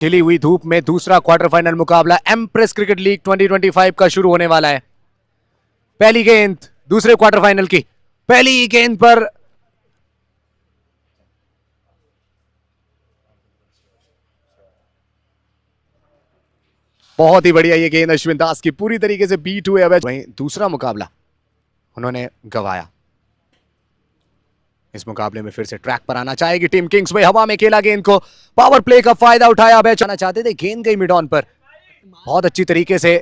खिली हुई धूप में दूसरा क्वार्टर फाइनल मुकाबला एम्प्रेस क्रिकेट लीग 2025 का शुरू होने वाला है। पहली गेंद दूसरे क्वार्टर फाइनल की पहली गेंद पर बहुत ही बढ़िया ये गेंद अश्विन दास की पूरी तरीके से बीट हुए। अब वहीं दूसरा मुकाबला उन्होंने गंवाया। इस मुकाबले में फिर से ट्रैक पर आना चाहेगी टीम किंग्स में। हवा में खेला गेंद को, पावर प्ले का फायदा उठाया। अब चाहना चाहते थे, गेंद गई मिड ऑन पर। बहुत अच्छी तरीके से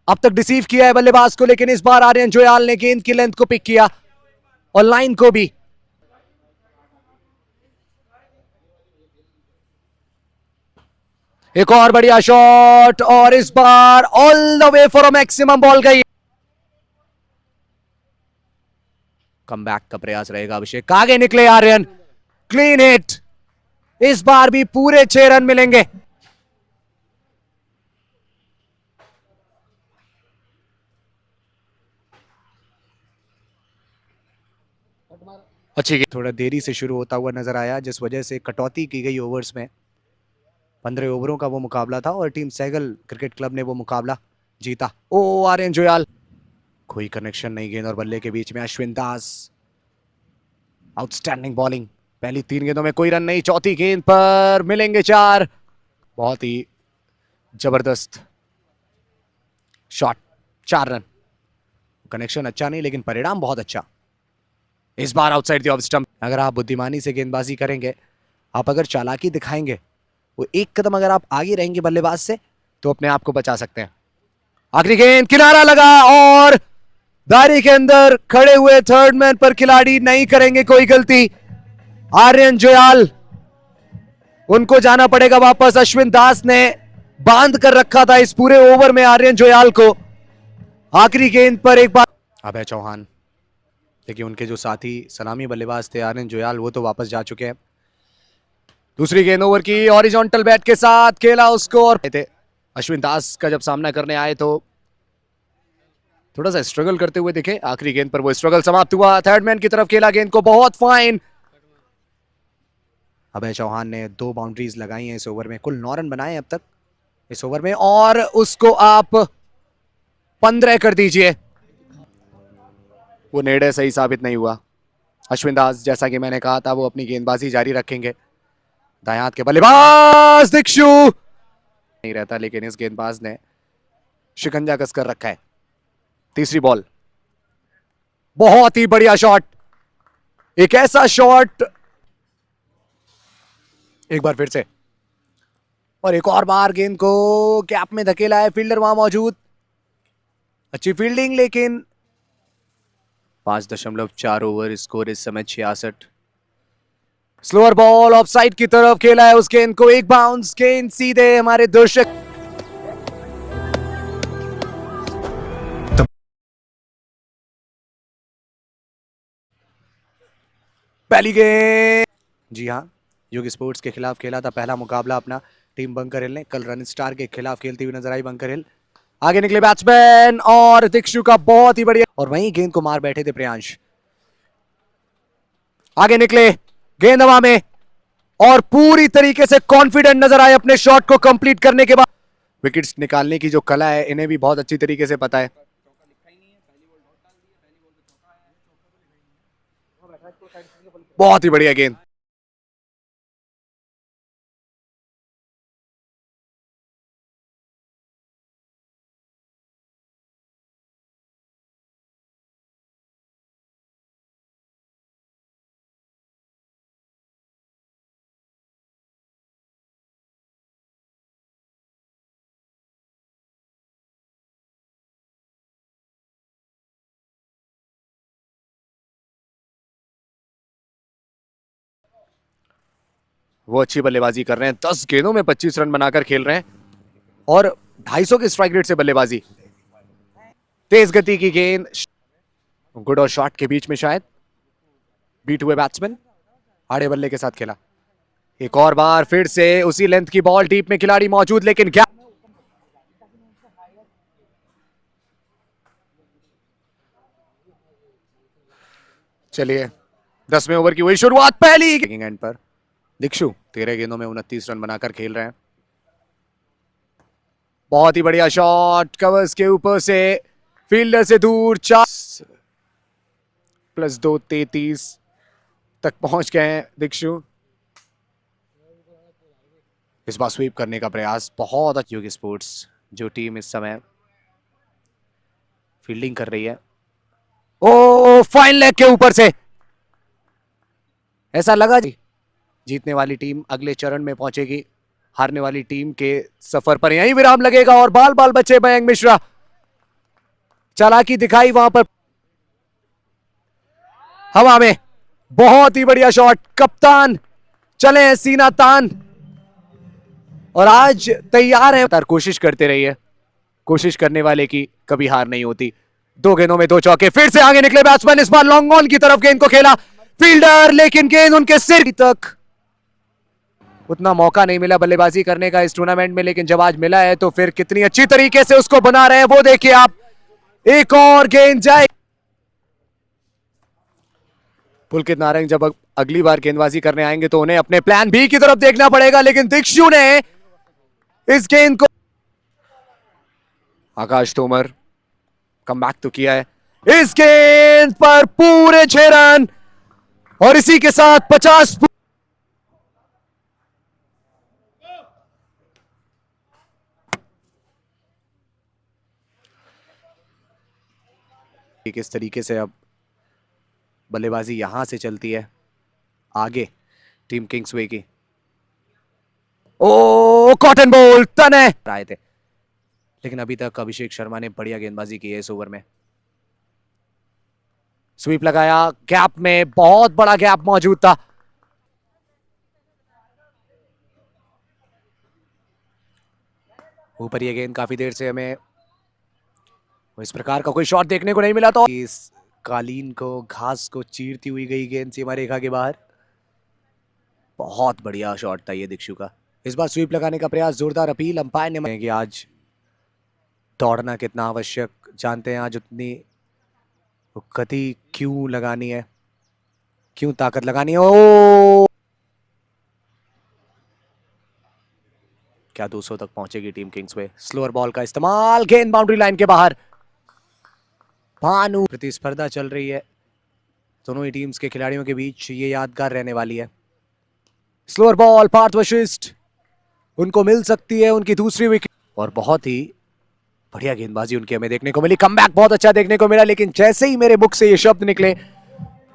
अब तक डिसीव किया है बल्लेबाज को, लेकिन इस बार आर्यन जोयाल ने गेंद की लेंथ को पिक किया और लाइन को भी। एक और बढ़िया शॉट और इस बार all the way for a maximum ball गई। कमबैक का प्रयास रहेगा अभिषेक, आगे निकले आर्यन, क्लीन हिट। इस बार भी पूरे 6 रन मिलेंगे। अच्छी गेंद थोड़ा देरी से शुरू होता हुआ नजर आया, जिस वजह से कटौती की गई ओवर्स में। 15 ओवरों का वो मुकाबला था और टीम सहगल क्रिकेट क्लब ने वो मुकाबला जीता। ओ आर्यन जोयाल, कोई कनेक्शन नहीं गेंद और बल्ले के बीच में। अश्विन दास, आउटस्टैंडिंग बॉलिंग। पहली 3 गेंदों में कोई रन नहीं, चौथी गेंद पर मिलेंगे 4। बहुत ही जबरदस्त शॉट, 4 रन। कनेक्शन अच्छा नहीं लेकिन परिणाम बहुत अच्छा। इस बार आउटसाइड द ऑफ स्टंप। अगर आप बुद्धिमानी से गेंदबाजी करेंगे, आप अगर चालाकी दिखाएंगे, वो एक कदम अगर आप आगे रहेंगे बल्लेबाज से, तो अपने आप को बचा सकते हैं। आखिरी गेंद किनारा लगा और दायरे के अंदर खड़े हुए थर्ड मैन पर खिलाड़ी नहीं करेंगे कोई गलती। आर्यन जोयाल, उनको जाना पड़ेगा वापस। अश्विन दास ने बांध कर रखा था इस पूरे ओवर में आर्यन जोयाल को। आखिरी गेंद पर एक बार अभय चौहान, देखिए उनके जो साथी सलामी बल्लेबाज थे आर्यन जोयाल, वो तो वापस जा चुके हैं। दूसरी गेंद ओवर की, हॉरिजॉन्टल बैट के साथ खेला उसको और थे अश्विन दास का जब सामना करने आए तो थोड़ा सा स्ट्रगल करते हुए दिखे। आखिरी गेंद पर वो स्ट्रगल समाप्त हुआ। थर्ड मैन की तरफ खेला गेंद को, बहुत फाइन। अभय चौहान ने 2 बाउंड्रीज लगाई हैं इस ओवर में। कुल 9 रन बनाए अब तक इस ओवर में और उसको आप 15 कर दीजिए। वो निर्णय सही साबित नहीं हुआ। अश्विन दास, जैसा कि मैंने कहा था, वो अपनी गेंदबाजी जारी रखेंगे। दायां हाथ के बल्लेबाज दिक्षु नहीं रहता, लेकिन इस गेंदबाज ने शिकंजा कसकर रखा है। तीसरी बॉल, बहुत ही बढ़िया शॉट। एक ऐसा शॉट, एक बार फिर से और एक और बार गेंद को कैप में धकेला है। फील्डर वहां मौजूद, अच्छी फील्डिंग, लेकिन 5.4 ओवर, स्कोर इस समय 66। स्लोअर बॉल ऑफ साइड की तरफ खेला है उस गेंद को, एक बाउंस गेंद सीधे हमारे दर्शक। पहली गेंद, जी हाँ, युग स्पोर्ट्स के खिलाफ खेला था पहला मुकाबला अपना टीम बंकर हिल ने। कल रन स्टार के खिलाफ खेलती हुई नजर आई बंकर हिल। आगे निकले बैट्समैन और दिक्षु का बहुत ही बढ़िया, और वहीं गेंद को मार बैठे थे प्रियांश। आगे निकले, गेंद हवा में और पूरी तरीके से कॉन्फिडेंट नजर आए अपने शॉट को कंप्लीट करने के बाद। विकेट्स निकालने की जो कला है, इन्हें भी बहुत अच्छी तरीके से पता है। बहुत ही बढ़िया गेंद, वो अच्छी बल्लेबाजी कर रहे हैं। 10 गेंदों में 25 रन बनाकर खेल रहे हैं और 250 के स्ट्राइक रेट से बल्लेबाजी। तेज गति की गेंद, गुड और शॉट के बीच में शायद बीट हुए बैट्समैन, आड़े बल्ले के साथ खेला। एक और बार फिर से उसी लेंथ की बॉल, डीप में खिलाड़ी मौजूद, लेकिन क्या। चलिए 10वें ओवर की हुई शुरुआत। पहली एंड पर दिक्षु 13 गेंदों में 29 रन बनाकर खेल रहे हैं। बहुत ही बढ़िया शॉट, कवर्स के ऊपर से, फील्डर से दूर, 4+2 33 तक पहुंच गए हैं दीक्षु। इस बार स्वीप करने का प्रयास बहुत अच्छी होगी स्पोर्ट्स, जो टीम इस समय फील्डिंग कर रही है। ओ फाइन लेग के ऊपर से, ऐसा लगा जी जीतने वाली टीम अगले चरण में पहुंचेगी, हारने वाली टीम के सफर पर यहीं विराम लगेगा। और बाल बाल बचे मयंक मिश्रा, चालाकी दिखाई वहां पर हवा में, बहुत ही बढ़िया शॉट, कप्तान चले हैं सीना तान और आज तैयार है। कोशिश करते रहिए, कोशिश करने वाले की कभी हार नहीं होती। 2 गेंदों में 2 चौके, फिर से आगे निकले बैट्समैन, इस बार लॉन्ग ऑन की तरफ गेंद को खेला फील्डर, लेकिन गेंद उनके सिर तक। उतना मौका नहीं मिला बल्लेबाजी करने का इस टूर्नामेंट में, लेकिन जब आज मिला है तो फिर कितनी अच्छी तरीके से उसको बना रहे हैं वो देखिए आप। एक और गेंद जाए, पुलकित नारंग जब अगली बार गेंदबाजी करने आएंगे तो उन्हें अपने प्लान बी की तरफ देखना पड़ेगा, लेकिन दीक्षु ने इस गेंद को, आकाश तोमर कम बैक तो किया है इस गेंद पर, पूरे 6 रन और इसी के साथ 50। किस तरीके से अब बल्लेबाजी यहां से चलती है आगे टीम किंग्सवे की। ओ कॉटन बॉल तने आए थे, लेकिन अभी तक अभिषेक शर्मा ने बढ़िया गेंदबाजी की है इस ओवर में। स्वीप लगाया, गैप में बहुत बड़ा गैप मौजूद था, ऊपर ये गेंद काफी देर से हमें इस प्रकार का कोई शॉट देखने को नहीं मिला, तो इस कालीन को, घास को चीरती हुई गई गेंद सीमा रेखा के बाहर। बहुत बढ़िया शॉट था ये दीक्षु का। इस बार स्वीप लगाने का प्रयास, जोरदार अपील, अंपायर ने कि आज दौड़ना कितना आवश्यक, जानते हैं आज उतनी गति क्यों लगानी है, क्यों ताकत लगानी है। ओ क्या 200 तक पहुंचेगी टीम किंग्सवे। स्लोअर बॉल का इस्तेमाल, गेंद बाउंड्री लाइन के बाहर। भानु, प्रतिस्पर्धा चल रही है दोनों ही टीम्स के खिलाड़ियों के बीच, ये यादगार रहने वाली है। स्लोअर बॉल, पार्थ वशिष्ठ, उनको मिल सकती है उनकी दूसरी विकेट, और बहुत ही बढ़िया गेंदबाजी उनकी हमें देखने को मिली। कमबैक बहुत अच्छा देखने को मिला, लेकिन जैसे ही मेरे मुख से ये शब्द निकले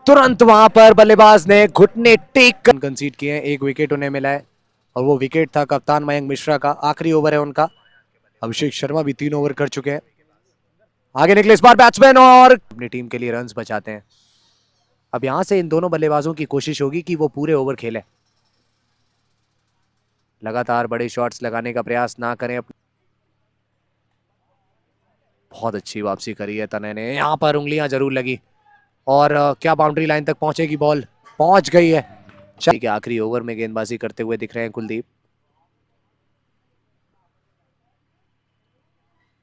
तुरंत वहां पर बल्लेबाज ने घुटने टेक कर कंसीड किए हैं। 1 विकेट उन्हें मिला है और वो विकेट था कप्तान मयंक मिश्रा का। आखिरी ओवर है उनका। अभिषेक शर्मा भी 3 ओवर कर चुके हैं। आगे निकले इस बार बैट्समैन और अपनी टीम के लिए रन्स बचाते हैं। अब यहां से इन दोनों बल्लेबाजों की कोशिश होगी कि वो पूरे ओवर खेले, लगातार बड़े शॉट्स लगाने का प्रयास ना करें। बहुत अच्छी वापसी करी है तने ने, यहां पर उंगलियां जरूर लगी और क्या बाउंड्री लाइन तक पहुंचेगी बॉल, पहुंच गई है। के आखिरी ओवर में गेंदबाजी करते हुए दिख रहे हैं कुलदीप।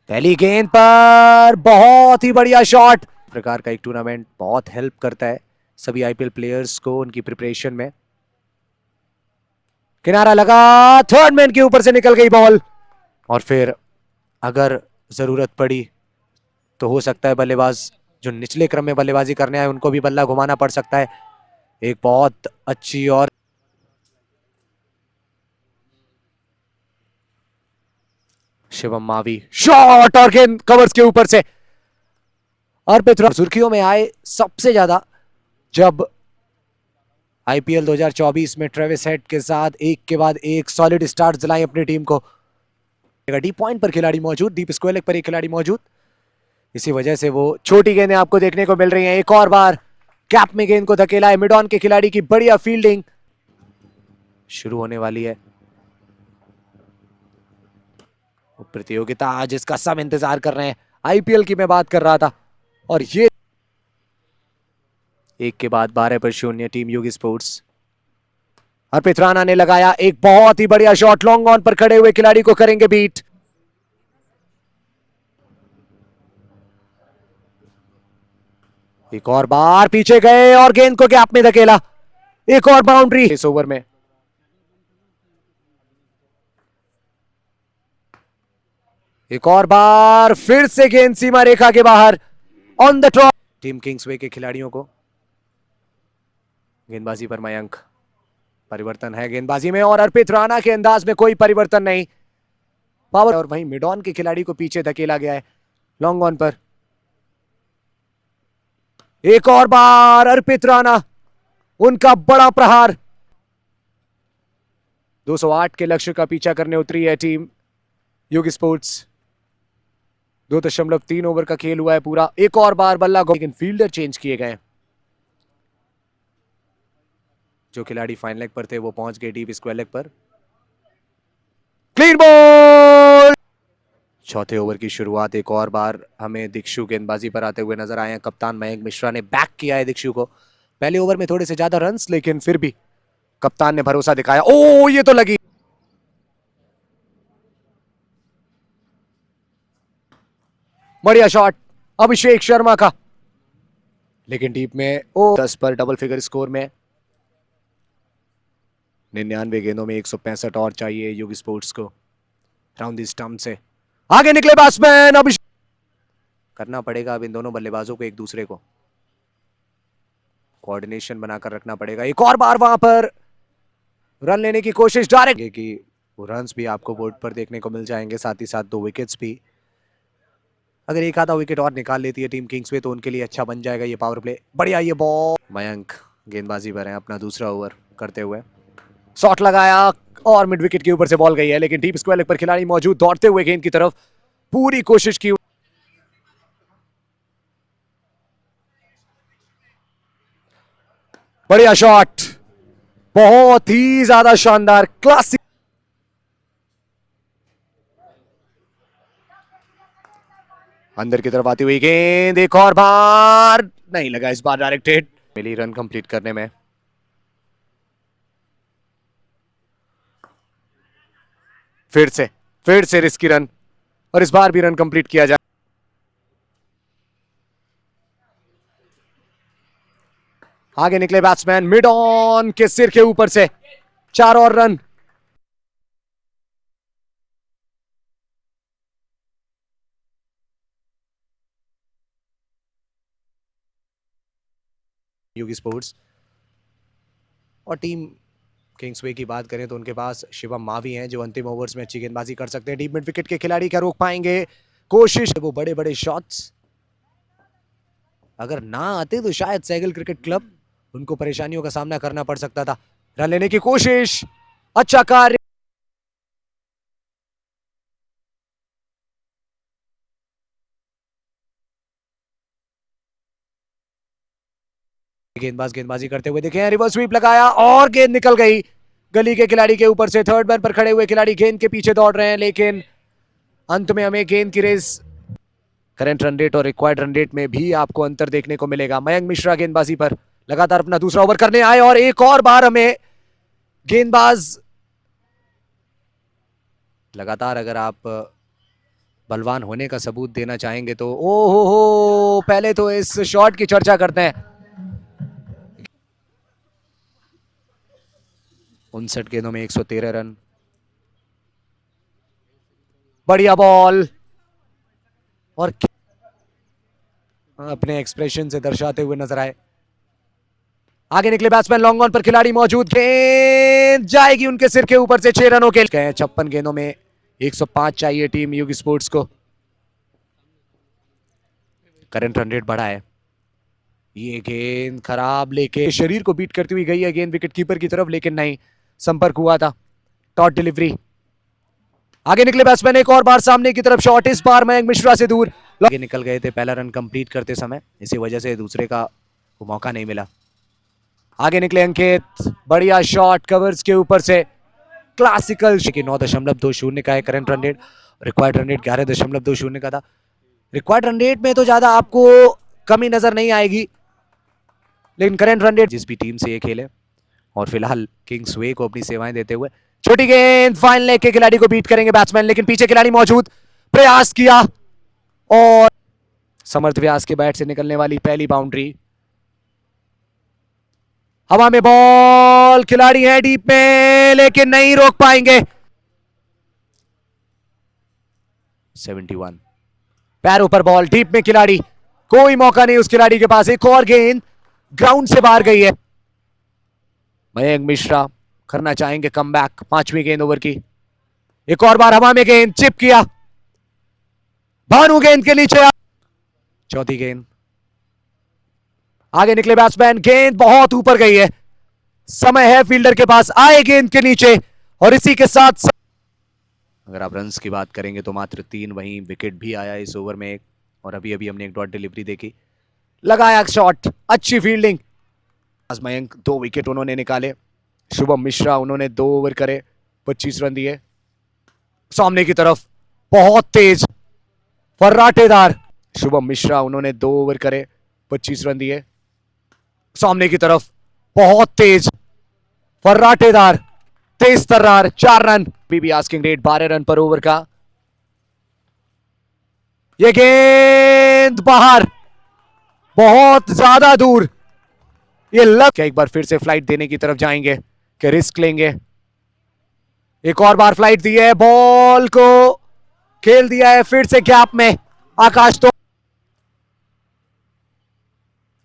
पहली गेंद पर बहुत ही बढ़िया शॉट। प्रकार का एक टूर्नामेंट बहुत हेल्प करता है सभी आईपीएल प्लेयर्स को उनकी प्रिपरेशन में। किनारा लगा, थर्ड मैन के ऊपर से निकल गई बॉल, और फिर अगर जरूरत पड़ी तो हो सकता है बल्लेबाज जो निचले क्रम में बल्लेबाजी करने आए उनको भी बल्ला घुमाना पड़ सकता है। एक बहुत अच्छी और शिवम मावी शॉट और गेंद कवर्स के ऊपर से। अर्पित सुर्खियों में आए सबसे ज्यादा जब आईपीएल 2024 में ट्रेविस हेड के साथ एक के बाद एक सॉलिड स्टार्ट दिलाई अपनी टीम को। डीप पॉइंट पर खिलाड़ी मौजूद, डीप स्क्वायर लेग पर एक खिलाड़ी मौजूद, इसी वजह से वो छोटी गेंदें आपको देखने को मिल रही हैं। एक और बार कैप में गेंद को धकेला है मिड ऑन के खिलाड़ी की, बढ़िया फील्डिंग शुरू होने वाली है। प्रतियोगिता जिसका सब इंतजार कर रहे हैं, आईपीएल की मैं बात कर रहा था, और ये 1 के बाद 12 पर 0 टीम योगी स्पोर्ट्स। अर्पित राणा ने लगाया एक बहुत ही बढ़िया शॉट, लॉन्ग ऑन पर खड़े हुए खिलाड़ी को करेंगे बीट। एक और बार पीछे गए और गेंद को गैप में धकेला, एक और बाउंड्री इस ओवर में। एक और बार फिर से गेंद सीमा रेखा के बाहर ऑन द ट्रॉप। टीम किंग्सवे के खिलाड़ियों को गेंदबाजी पर मयंक, परिवर्तन है गेंदबाजी में और अर्पित राणा के अंदाज में कोई परिवर्तन नहीं। पावर और वहीं मिड ऑन के खिलाड़ी को पीछे धकेला गया है लॉन्ग ऑन पर। एक और बार अर्पित राणा, उनका बड़ा प्रहार। 208 के लक्ष्य का पीछा करने उतरी है टीम योगी स्पोर्ट्स। 2.3 ओवर का खेल हुआ है पूरा। एक और बार बल्ला, लेकिन फील्डर चेंज किए गए। जो खिलाड़ी फाइन लेग पर थे वो पहुंच गए डीप स्क्वायर लेग पर। Clean ball. चौथे ओवर की शुरुआत एक और बार हमें दीक्षु गेंदबाजी पर आते हुए नजर आए हैं। कप्तान मयंक मिश्रा ने बैक किया है दीक्षु को। पहले ओवर में थोड़े से ज्यादा रन्स, लेकिन फिर भी कप्तान ने भरोसा दिखाया। ओ, ये तो लगी। बढ़िया शॉट अभिषेक शर्मा का, लेकिन डीप में। ओ, 10 पर डबल फिगर स्कोर में। 99 गेंदों में 165 और चाहिए योगी स्पोर्ट्स को। राउंड दी स्टंप से आगे निकले बैट्समैन अभिषेक। करना पड़ेगा अब इन दोनों बल्लेबाजों को एक दूसरे को कोऑर्डिनेशन बनाकर रखना पड़ेगा। एक और बार वहां पर रन लेने की कोशिश डायरेक्ट कि वो रन्स भी आपको बोर्ड पर देखने को मिल जाएंगे, साथ ही साथ 2 विकेट्स भी। अगर एक आधा विकेट और निकाल लेती है टीम किंग्सवे तो उनके लिए अच्छा बन जाएगा ये पावर प्ले। बढ़िया ये बॉल। मयंक गेंदबाजी पर है अपना दूसरा ओवर करते हुए। शॉट लगाया और मिड विकेट के ऊपर से बॉल गई है, लेकिन डीप स्क्वायर लेग पर खिलाड़ी मौजूद, दौड़ते हुए गेंद की तरफ पूरी कोशिश की। बढ़िया शॉट, बहुत ही ज्यादा शानदार क्लासिक। अंदर की तरफ आती हुई गेंद, एक और बार नहीं लगा, इस बार डायरेक्टेड। मिली रन कंप्लीट करने में। फिर से रिस्की रन और इस बार भी रन कंप्लीट किया जाए। आगे निकले बैट्समैन मिड ऑन के सिर के ऊपर से 4 और रन। योगी स्पोर्ट्स और टीम किंग्सवे की बात करें तो उनके पास शिवम मावी हैं जो अंतिम ओवर्स में अच्छी गेंदबाजी कर सकते हैं। डीप मिड विकेट के खिलाड़ी क्या रोक पाएंगे? कोशिश, वो बड़े बड़े शॉट्स अगर ना आते तो शायद सैगल क्रिकेट क्लब उनको परेशानियों का सामना करना पड़ सकता था। रन लेने की कोशिश, अच्छा कार्य। गेंदबाज गेंदबाजी करते हुए दिखे, रिवर्स स्वीप लगाया और गेंद निकल गई गली के खिलाड़ी के ऊपर से। थर्ड मैन पर खड़े हुए खिलाड़ी गेंद के पीछे दौड़ रहे हैं, लेकिन अंत में हमें गेंद की रेस, करंट रन रेट और रिक्वायर्ड रन रेट में भी आपको अंतर देखने को मिलेगा। मयंक मिश्रा गेंदबाजी पर लगातार अपना दूसरा ओवर करने आए और एक और बार हमें गेंदबाज लगातार, अगर आप बलवान होने का सबूत देना चाहेंगे तो ओ हो, पहले तो इस शॉट की चर्चा करते हैं। 59 गेंदों में 113 रन। बढ़िया बॉल और अपने एक्सप्रेशन से दर्शाते हुए नजर आए। आगे निकले बैट्समैन लॉन्ग ऑन पर खिलाड़ी मौजूद, गेंद जाएगी उनके सिर के ऊपर से 6 रनों के। 56 गेंदों में 105 चाहिए टीम योगी स्पोर्ट्स को। करंट रन रेट बढ़ा है। ये गेंद खराब लेके शरीर को बीट करती हुई गई है गेंद विकेट कीपर की तरफ, लेकिन नहीं, संपर्क हुआ था। Taught delivery. आगे निकले बैट्समैन एक और बार सामने की तरफ शॉट, इस बार मयंक मिश्रा से दूर। आगे निकल गए थे पहला रन कंप्लीट करते समय, इसी वजह से दूसरे का मौका नहीं मिला। आगे निकले अंकित, बढ़िया शॉट कवर्स के ऊपर से, क्लासिकल। 9.20 का है current run rate, required run rate 11.20 का था। रिक्वायर्ड रन रेट में तो ज्यादा आपको कमी नजर नहीं आएगी, लेकिन करंट रन रेट जिस भी टीम से ये खेले और फिलहाल किंग्सवे को अपनी सेवाएं देते हुए। छोटी गेंद फाइन लेग के खिलाड़ी को बीट करेंगे बैट्समैन, लेकिन पीछे खिलाड़ी मौजूद, प्रयास किया और समर्थ व्यास के बैट से निकलने वाली पहली बाउंड्री। हवा में बॉल, खिलाड़ी है डीप में लेकिन नहीं रोक पाएंगे। 71। पैरों पर बॉल, डीप में खिलाड़ी, कोई मौका नहीं उस खिलाड़ी के पास। एक और गेंद ग्राउंड से बाहर गई है। मयंक मिश्रा करना चाहेंगे कमबैक। 5वीं गेंद ओवर की। एक और बार हवा में गेंद, चिप किया, भानु गेंद के नीचे। 4थी गेंद, आगे निकले बैट्समैन, गेंद बहुत ऊपर गई है। समय है फील्डर के पास, आए गेंद के नीचे। और इसी के साथ अगर आप रन्स की बात करेंगे तो मात्र 3, वहीं विकेट भी आया इस ओवर में एक, और अभी अभी हमने एक डॉट डिलीवरी देखी। लगाया शॉट, अच्छी फील्डिंग। मयंक 2 विकेट उन्होंने निकाले। शुभम मिश्रा उन्होंने 2 ओवर करे, 25 रन दिए। सामने की तरफ बहुत तेज, फर्राटेदार। शुभम मिश्रा उन्होंने 2 ओवर करे, 25 रन दिए। सामने की तरफ बहुत तेज, फर्राटेदार, तेज तर्रार, 4 रन। बीबी आस्किंग रेट 12 रन पर ओवर का। ये गेंद बाहर, बहुत ज्यादा दूर। ये लग, एक बार फिर से फ्लाइट देने की तरफ जाएंगे कि रिस्क लेंगे। एक और बार फ्लाइट दी है, बॉल को खेल दिया है फिर से गैप में आकाश। तो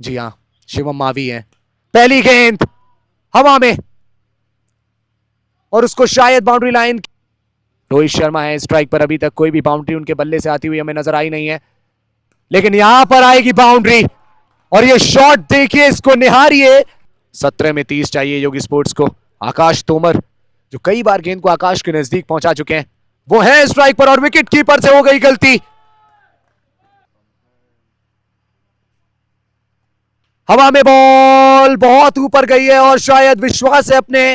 जी हां, शिवम मावी है। पहली गेंद हवा में, और उसको शायद बाउंड्री लाइन। रोहित शर्मा है स्ट्राइक पर। अभी तक कोई भी बाउंड्री उनके बल्ले से आती हुई हमें नजर आई नहीं है, लेकिन यहां पर आएगी बाउंड्री। और ये शॉट देखिए, इसको निहारिए। 17 में 30 चाहिए योगी स्पोर्ट्स को। आकाश तोमर जो कई बार गेंद को आकाश के नजदीक पहुंचा चुके हैं, वो है स्ट्राइक पर, और विकेट कीपर से हो गई गलती। हवा में बॉल बहुत ऊपर गई है, और शायद विश्वास है अपने।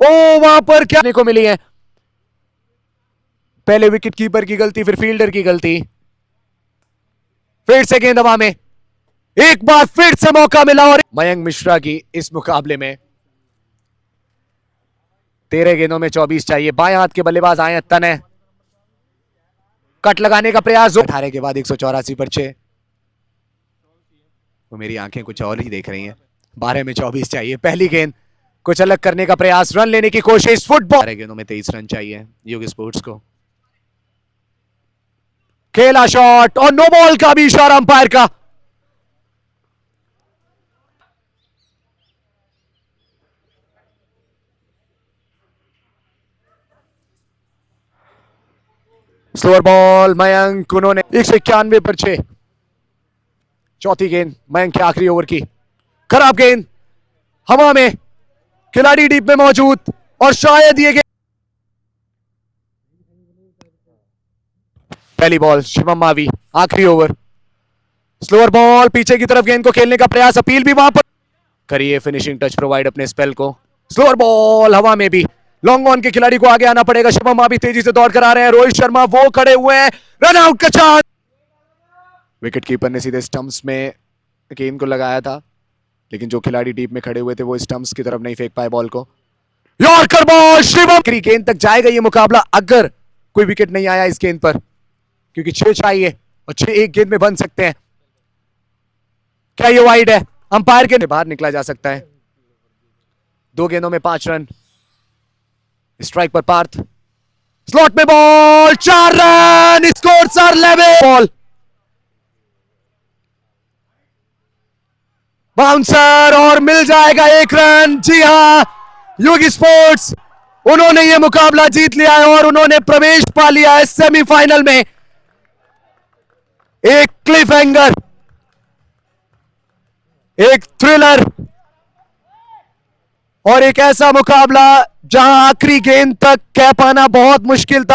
ओ, वहां पर क्या को मिली है। पहले विकेट कीपर की गलती, फिर फील्डर की गलती। फिर से गेंद हवा में, एक बार फिर से मौका मिला। और मयंक मिश्रा की इस मुकाबले में 13 गेंदों में 24 चाहिए। बाएं हाथ के बल्लेबाज आए हैं तनय, कट लगाने का प्रयास। 18 के बाद 184 पर 6। तो मेरी आंखें कुछ और ही देख रही हैं। 12 में 24 चाहिए। पहली गेंद, कुछ अलग करने का प्रयास, रन लेने की कोशिश। फुटबॉल, 12 गेंदों में 23 रन चाहिए योगी स्पोर्ट्स को। खेला शॉट, और नो बॉल का भी इशारा अंपायर का। स्लोअर बॉल, मयंक उन्होंने 191 पर 6। 4थी गेंद मयंक के आखिरी ओवर की। खराब गेंद हवा में, खिलाड़ी डीप में मौजूद, और शायद ये गेंद। पहली बॉल शिवम मावी, आखिरी ओवर। स्लोअर बॉल, पीछे की तरफ गेंद को खेलने का प्रयास, अपील भी वहां पर करिए, फिनिशिंग टच प्रोवाइड अपने स्पेल को। स्लोअर बॉल हवा में भी, लॉन्ग ऑन के खिलाड़ी को आगे आना पड़ेगा। शिवम मावी तेजी से दौड़ कर आ रहे हैं। रोहित शर्मा वो खड़े हुए हैं, रन आउट का चांस। विकेट कीपर ने सीधे स्टंप्स में गेंद को लगाया था, लेकिन जो खिलाड़ी डीप में खड़े हुए थे वो स्टंप्स की तरफ नहीं फेंक पाए बॉल को। यॉर्कर बॉल, शिवम गेंद तक जाएगा ये मुकाबला अगर कोई विकेट नहीं आया इस गेंद पर, क्योंकि 6 चाहिए और 6 एक गेंद में बन सकते हैं। क्या ये वाइड है? अंपायर के बाहर निकला जा सकता है। 2 गेंदों में 5 रन। स्ट्राइक पर पार्थ, स्लॉट में ball, 4 run, score 4-11। Ball bouncer, और मिल जाएगा 1 रन। जी हां, योगी स्पोर्ट्स उन्होंने ये मुकाबला जीत लिया है, और उन्होंने प्रवेश पा लिया है सेमीफाइनल में। एक क्लिफ हैंगर, एक थ्रिलर, और एक ऐसा मुकाबला जहां आखिरी गेंद तक कह पाना बहुत मुश्किल था।